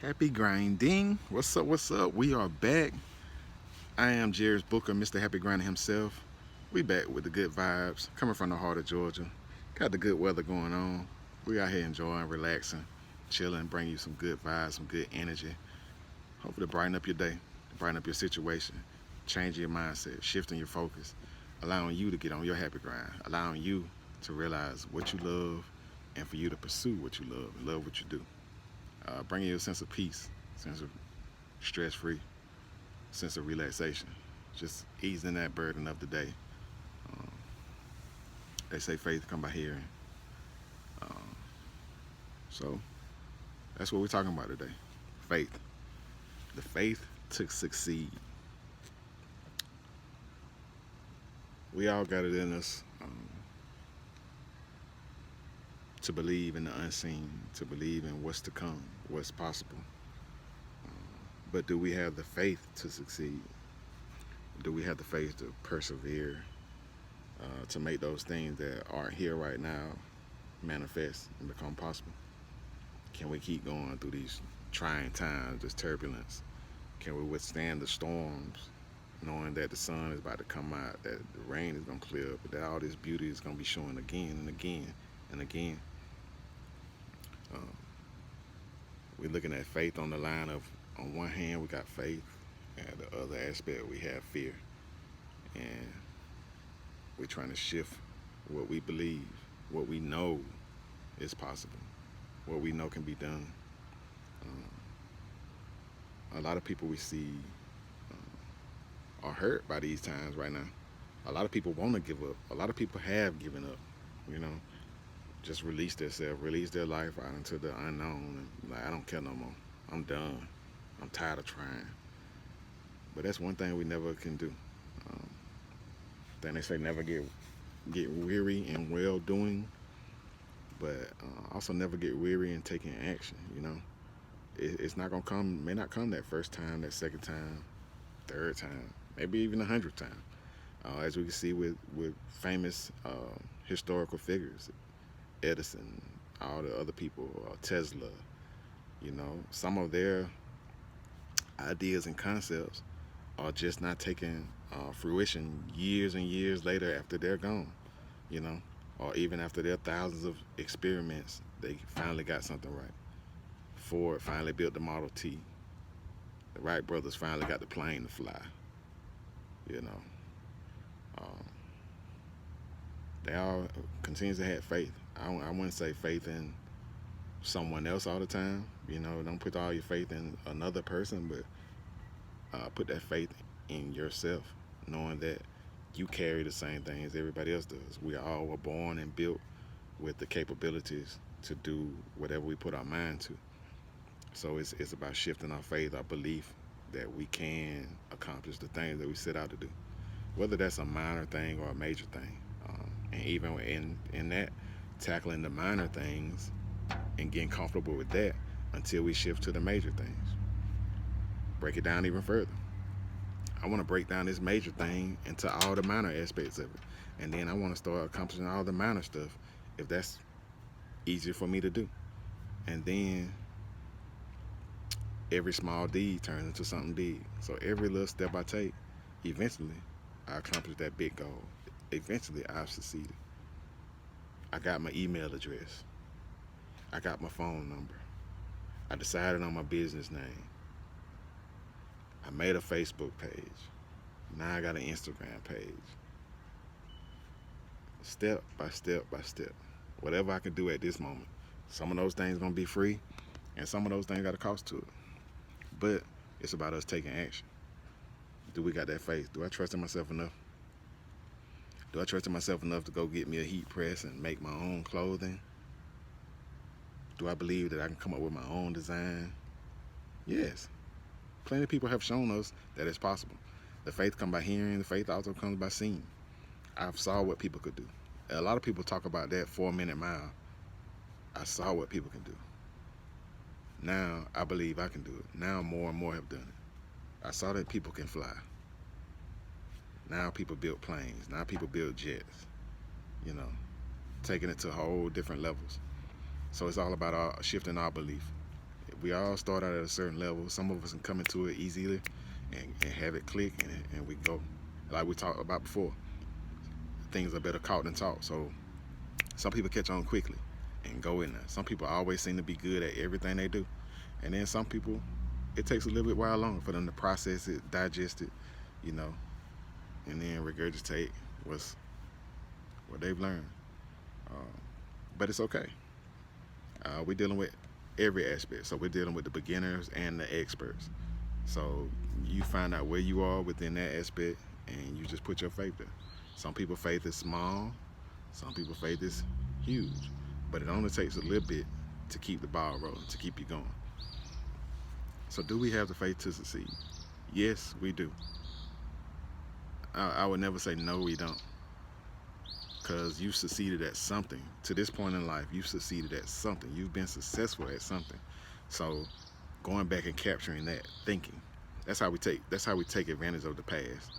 Happy grinding. What's up? What's up? We are back. I am Jeris Booker, Mr. Happy Grinding himself. We back with the good vibes, coming from the heart of Georgia. Got the good weather going on. We out here enjoying, relaxing, chilling, bring you some good vibes, some good energy. Hopefully to brighten up your day, to brighten up your situation, change your mindset, shifting your focus, allowing you to get on your happy grind, allowing you to realize what you love and for you to pursue what you love and love what you do. Bringing you a sense of peace, sense of stress-free, sense of relaxation, just easing that burden of the day. Um, they say faith come by hearing, um, so that's what we're talking about today. Faith, the faith to succeed. We all got it in us to believe in the unseen, to believe in what's to come, what's possible. But do we have the faith to succeed? Do we have the faith to persevere, to make those things that aren't here right now manifest and become possible? Can we keep going through these trying times, this turbulence? Can we withstand the storms, knowing that the sun is about to come out, that the rain is going to clear up, but that all this beauty is going to be showing again and again and again? Um, we're looking at faith on the line of, on one hand, we got faith, and the other aspect, we have fear. And we're trying to shift what we believe, what we know is possible, what we know can be done. A lot of people we see are hurt by these times right now. A lot of people want to give up. A lot of people have given up, you know, just release themselves, release their life out into the unknown. And like, I don't care no more. I'm done. I'm tired of trying. But that's one thing we never can do. Then they say never get weary in well doing, but also never get weary in taking action. You know, it's not gonna come. May not come that first time, that second time, third time, maybe even 100th time. As we can see with famous historical figures, Edison, all the other people, Tesla. You know, some of their ideas and concepts are just not taking fruition years and years later after they're gone, you know, or even after their thousands of experiments, they finally got something right. Ford finally built the Model T. The Wright brothers finally got the plane to fly, you know. Um, they all continue to have faith. I wouldn't say faith in someone else all the time, you know, don't put all your faith in another person, but put that faith in yourself, knowing that you carry the same thing as everybody else does. We all were born and built with the capabilities to do whatever we put our mind to. So it's about shifting our faith, our belief that we can accomplish the things that we set out to do, whether that's a minor thing or a major thing. And even in that, tackling the minor things and getting comfortable with that until we shift to the major things. Break it down even further. I want to break down this major thing into all the minor aspects of it. And then I want to start accomplishing all the minor stuff if that's easier for me to do. And then every small deed turns into something big. So every little step I take, eventually I accomplish that big goal. Eventually I've succeeded. I got my email address. I got my phone number. I decided on my business name. I made a Facebook page. Now I got an Instagram page. Step by step by step. Whatever I can do at this moment. Some of those things gonna be free, and some of those things got a cost to it. But it's about us taking action. Do we got that faith? Do I trust in myself enough? Do I trust in myself enough to go get me a heat press and make my own clothing? Do I believe that I can come up with my own design? Yes. Plenty of people have shown us that it's possible. The faith comes by hearing, the faith also comes by seeing. I've saw what people could do. A lot of people talk about that 4-minute mile. I saw what people can do. Now I believe I can do it. Now more and more have done it. I saw that people can fly. Now people build planes. Now people build jets. You know, taking it to whole different levels. So it's all about shifting our belief. We all start out at a certain level. Some of us can come into it easily and have it click, and we go. Like we talked about before, things are better caught than taught. So some people catch on quickly and go in there. Some people always seem to be good at everything they do. And then some people, it takes a little bit while longer for them to process it, digest it, you know, and then regurgitate what they've learned. Uh, but it's okay. We're dealing with every aspect. So we're dealing with the beginners and the experts. So you find out where you are within that aspect, and you just put your faith there. Some people's faith is small, some people's faith is huge, but it only takes a little bit to keep the ball rolling, to keep you going. So do we have the faith to succeed? Yes, we do. I would never say no, we don't, because you succeeded at something. To this point in life, you've succeeded at something. You've been successful at something. So going back and capturing that thinking, that's how we take advantage of the past.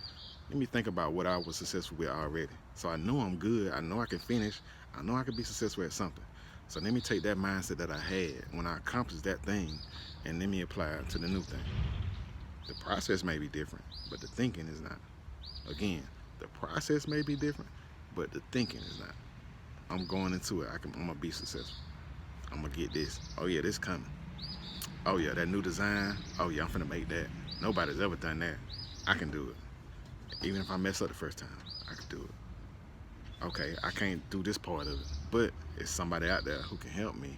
Let me think about what I was successful with already. So I know I'm good. I know I can finish. I know I can be successful at something. So let me take that mindset that I had when I accomplished that thing, and let me apply it to the new thing. The process may be different, but the thinking is not. Again, the process may be different, but the thinking is not. I'm going into it. I'm gonna be successful. I'm gonna get this. Oh yeah, this coming. Oh yeah, that new design. Oh yeah, I'm finna make that. Nobody's ever done that. I can do it. Even if I mess up the first time, I can do it. Okay, I can't do this part of it, but it's somebody out there who can help me,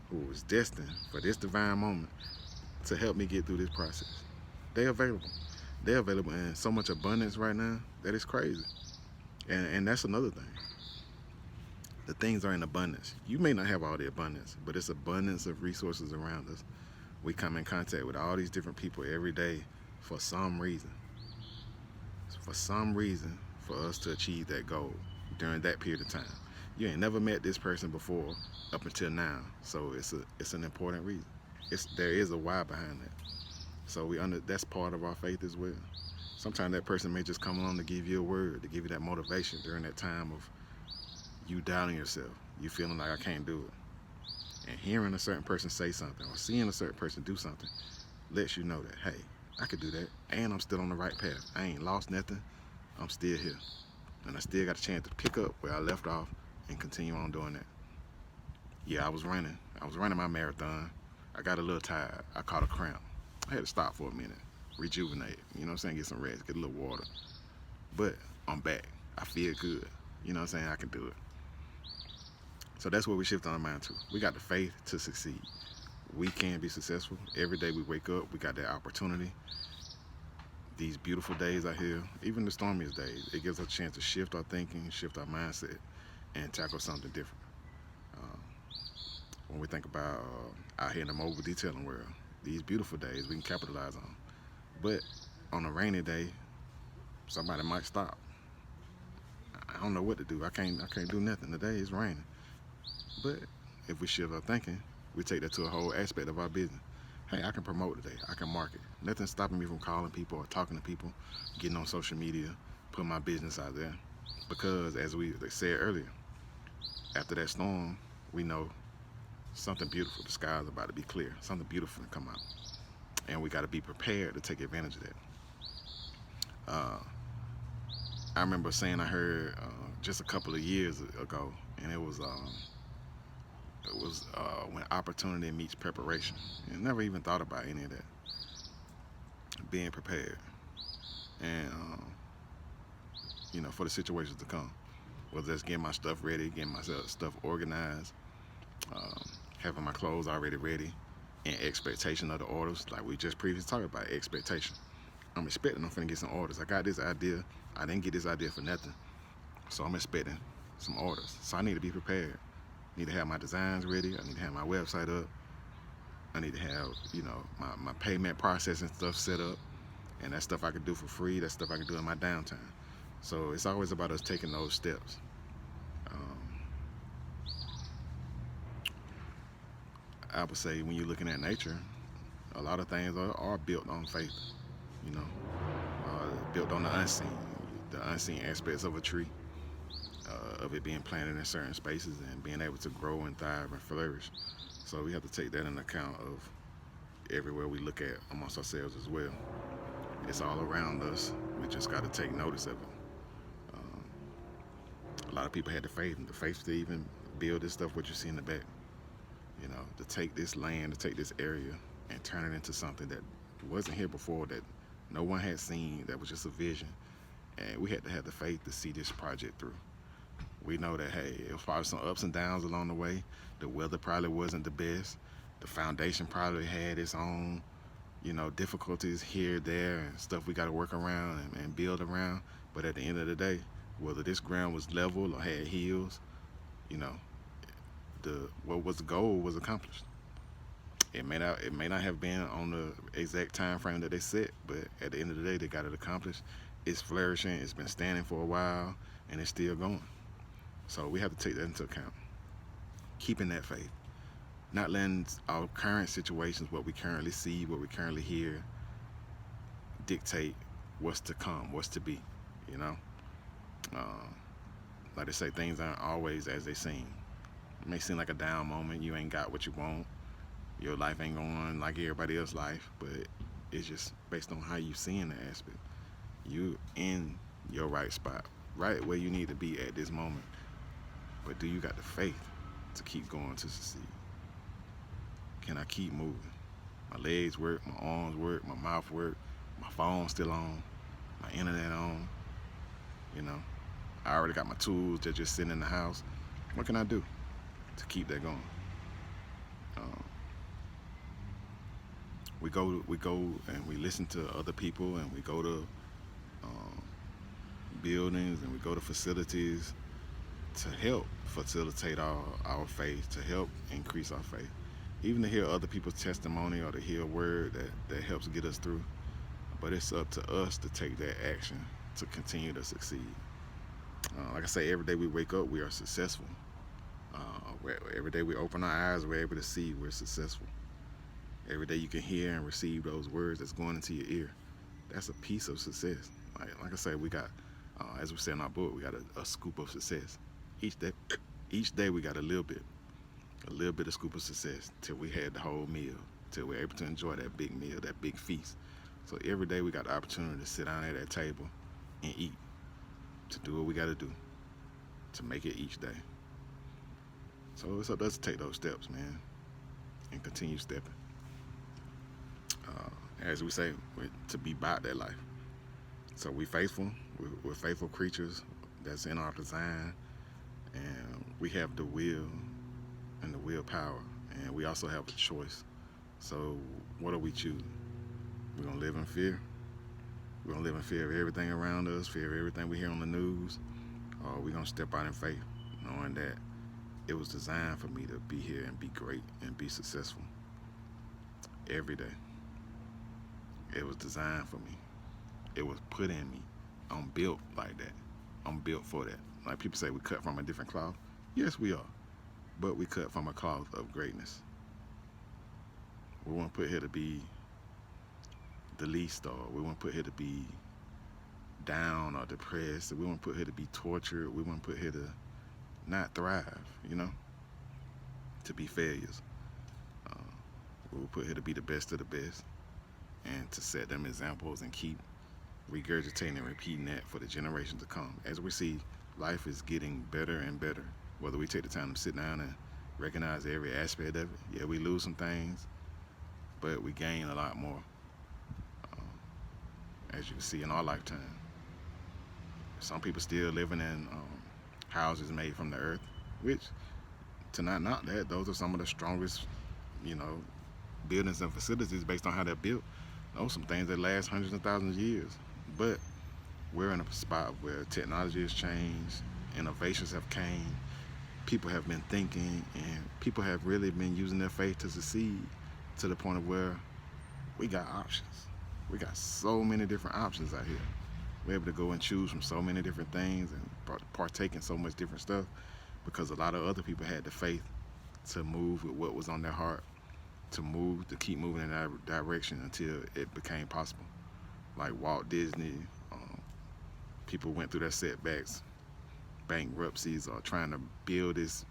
who was destined for this divine moment to help me get through this process. They're available. They're available in so much abundance right now that it's crazy. And that's another thing. The things are in abundance. You may not have all the abundance, but it's abundance of resources around us. We come in contact with all these different people every day for some reason. For some reason, for us to achieve that goal during that period of time. You ain't never met this person before up until now, so it's an important reason. There is a why behind that. So that's part of our faith as well. Sometimes that person may just come along to give you a word, to give you that motivation during that time of you doubting yourself, you feeling like I can't do it. And hearing a certain person say something or seeing a certain person do something lets you know that, hey, I could do that, and I'm still on the right path. I ain't lost nothing. I'm still here. And I still got a chance to pick up where I left off and continue on doing that. Yeah, I was running my marathon. I got a little tired. I caught a cramp. I had to stop for a minute, rejuvenate, you know what I'm saying, get some rest, get a little water. But I'm back. I feel good. You know what I'm saying? I can do it. So that's what we shift our mind to. We got the faith to succeed. We can be successful. Every day we wake up, we got that opportunity. These beautiful days out here, even the stormiest days, it gives us a chance to shift our thinking, shift our mindset, and tackle something different. When we think about out here in the mobile detailing world, these beautiful days we can capitalize on. But on a rainy day, somebody might stop. I don't know what to do. I can't do nothing. The day is raining. But if we shift our thinking, we take that to a whole aspect of our business. Hey, I can promote today. I can market. Nothing's stopping me from calling people or talking to people, getting on social media, putting my business out there. Because as we said earlier, after that storm, we know something beautiful. The sky is about to be clear. Something beautiful to come out. And we got to be prepared to take advantage of that. I remember saying I heard just a couple of years ago, and it was when opportunity meets preparation. And never even thought about any of that. Being prepared, and for the situations to come. Whether that's getting my stuff ready, getting my stuff organized, having my clothes already ready, in expectation of the orders, like we just previously talked about expectation. I'm expecting I'm finna get some orders. I got this idea. I didn't get this idea for nothing. So I'm expecting some orders. So I need to be prepared. I need to have my designs ready. I need to have my website up. I need to have, my payment processing stuff set up. And that stuff I can do for free. That stuff I can do in my downtime. So it's always about us taking those steps. I would say when you're looking at nature, a lot of things are built on faith, built on the unseen aspects of a tree, of it being planted in certain spaces and being able to grow and thrive and flourish. So we have to take that into account of everywhere we look at amongst ourselves as well. It's all around us. We just got to take notice of it. Um, a lot of people had the faith to even build this stuff, what you see in the back. You know, to take this land, to take this area and turn it into something that wasn't here before, that no one had seen, that was just a vision. And we had to have the faith to see this project through. We know that, hey, it was probably some ups and downs along the way. The weather probably wasn't the best. The foundation probably had its own, difficulties here, there, and stuff we got to work around and build around. But at the end of the day, whether this ground was level or had hills, you know, what was the goal was accomplished. It may not have been on the exact time frame that they set, but at the end of the day, they got it accomplished. It's flourishing. It's been standing for a while, and it's still going. So we have to take that into account. Keeping that faith, not letting our current situations, what we currently see, what we currently hear, dictate what's to come, what's to be. You know, like they say, things aren't always as they seem. It may seem like a down moment. You ain't got what you want. Your life ain't going like everybody else's life, but it's just based on how you seeing the aspect. You in your right spot, right where you need to be at this moment. But do you got the faith to keep going to succeed? Can I keep moving? My legs work, my arms work, my mouth work, my phone still on, my internet on. You know, I already got my tools that just sitting in the house. What can I do to keep that going? We go and we listen to other people, and we go to buildings, and we go to facilities to help facilitate our faith, to help increase our faith. Even to hear other people's testimony or to hear a word that helps get us through. But it's up to us to take that action to continue to succeed. Like I say, every day we wake up, we are successful. Every day we open our eyes, we're able to see we're successful. Every day you can hear and receive those words that's going into your ear. That's a piece of success. Like I say, we got, as we say in our book, we got a scoop of success. Each day we got a little bit of scoop of success till we had the whole meal, till we're able to enjoy that big meal, that big feast. So every day we got the opportunity to sit down at that table and eat, to do what we got to do, to make it each day. So it's up to us to take those steps, man, and continue stepping. As we say, to be about that life. So we faithful. We're faithful creatures. That's in our design, and we have the will and the willpower, and we also have a choice. So what do we choose? We're gonna live in fear. We're gonna live in fear of everything around us, fear of everything we hear on the news, or we're gonna step out in faith, knowing that it was designed for me to be here and be great and be successful every day. It was designed for me. It was put in me. I'm built like that. I'm built for that. Like people say, we cut from a different cloth. Yes, we are. But we cut from a cloth of greatness. We weren't put here to be the least, or we weren't put here to be down or depressed. We weren't put here to be tortured. We weren't put here to not thrive, to be failures. We were put here to be the best of the best, and to set them examples and keep regurgitating and repeating that for the generations to come. As we see, life is getting better and better. Whether we take the time to sit down and recognize every aspect of it, yeah, we lose some things, but we gain a lot more. As you can see in our lifetime, some people still living in houses made from the earth, which, to not knock that, those are some of the strongest, buildings and facilities based on how they're built. Those are some things that last hundreds of thousands of years. But we're in a spot where technology has changed, innovations have came, people have been thinking, and people have really been using their faith to succeed, to the point of where we got options. We got so many different options out here. We're able to go and choose from so many different things and partake in so much different stuff, because a lot of other people had the faith to move with what was on their heart, to keep moving in that direction until it became possible. Like Walt Disney, people went through their setbacks, bankruptcies, or trying to build this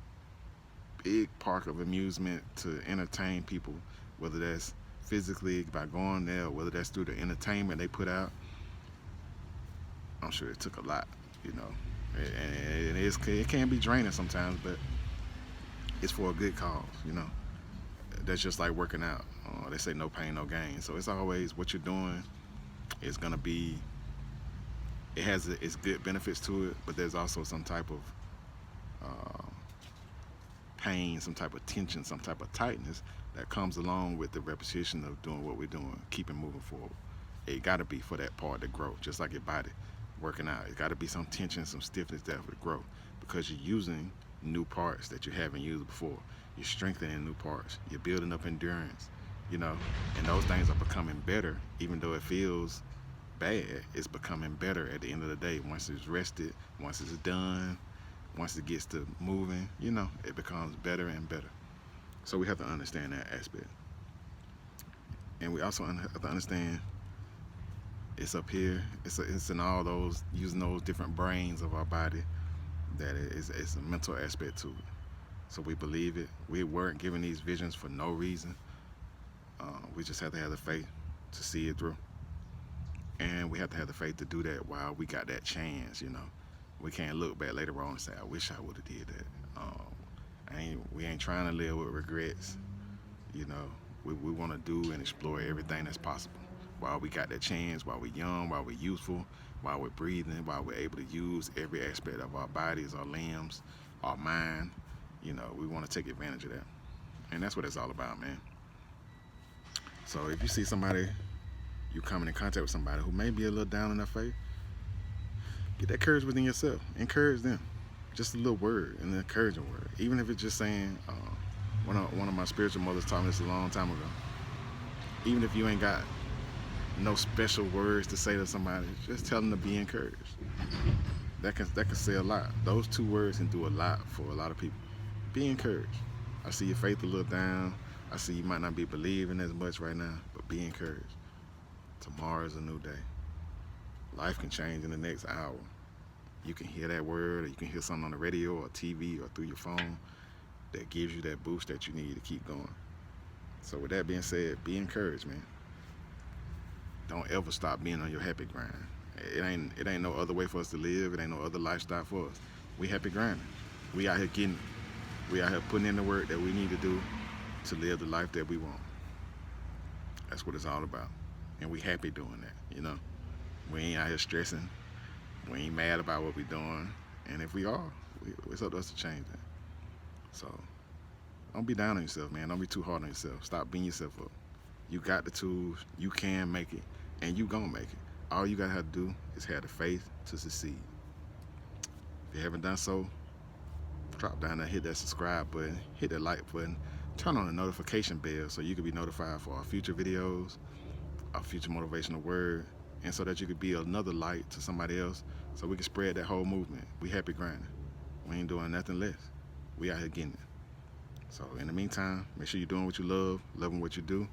big park of amusement to entertain people, whether that's physically by going there or whether that's through the entertainment they put out. I'm sure it took a lot, you know. And it can be draining sometimes, but it's for a good cause, you know. That's just like working out. They say no pain, no gain. So it's always what you're doing is gonna be. It has its good benefits to it, but there's also some type of uh, pain, some type of tension, some type of tightness that comes along with the repetition of doing what we're doing, keeping moving forward. It got to be for that part to grow, just like your body working out. It got to be some tension, some stiffness there for the grow, because you're using new parts that you haven't used before. You're strengthening new parts. You're building up endurance, you know, and those things are becoming better, even though it feels bad. It's becoming better at the end of the day. Once it's rested, once it's done, once it gets to moving, you know, it becomes better and better. So we have to understand that aspect. And we also have to understand it's up here. It's in all those, using those different brains of our body, that it's a mental aspect to it. So we believe it. We weren't given these visions for no reason. We just have to have the faith to see it through. And we have to have the faith to do that while we got that chance, you know. We can't look back later on and say, I wish I would have did that. We ain't trying to live with regrets, you know. We want to do and explore everything that's possible while we got that chance, while we're young, while we're youthful, while we're breathing, while we're able to use every aspect of our bodies, our limbs, our mind. You know, we want to take advantage of that. And that's what it's all about, man. So if you see somebody, you coming in contact with somebody who may be a little down in their faith, get that courage within yourself. Encourage them. Just a little word, an encouraging word. Even if it's just saying, one of my spiritual mothers taught me this a long time ago. Even if you ain't got no special words to say to somebody, just tell them to be encouraged. That can say a lot. Those two words can do a lot for a lot of people. Be encouraged. I see your faith a little down. I see you might not be believing as much right now, but be encouraged. Tomorrow is a new day. Life can change in the next hour. You can hear that word, or you can hear something on the radio or TV or through your phone that gives you that boost that you need to keep going. So with that being said, be encouraged, man. Don't ever stop being on your happy grind. It ain't no other way for us to live. It ain't no other lifestyle for us. We happy grinding. We out here getting it. We out here putting in the work that we need to do to live the life that we want. That's what it's all about. And we happy doing that, you know. We ain't out here stressing. We ain't mad about what we doing. And if we are, it's up to us to change that. So don't be down on yourself, man. Don't be too hard on yourself. Stop beating yourself up. You got the tools. You can make it. And you gonna make it. All you gotta have to do is have the faith to succeed. If you haven't done so, drop down there, hit that subscribe button, hit that like button, turn on the notification bell so you can be notified for our future videos, our future motivational word, and so that you could be another light to somebody else, so we can spread that whole movement. We happy grinding. We ain't doing nothing less. We out here getting it. So in the meantime, make sure you're doing what you love, loving what you do,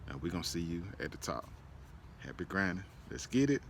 and we're gonna see you at the top. Happy grinding. Let's get it.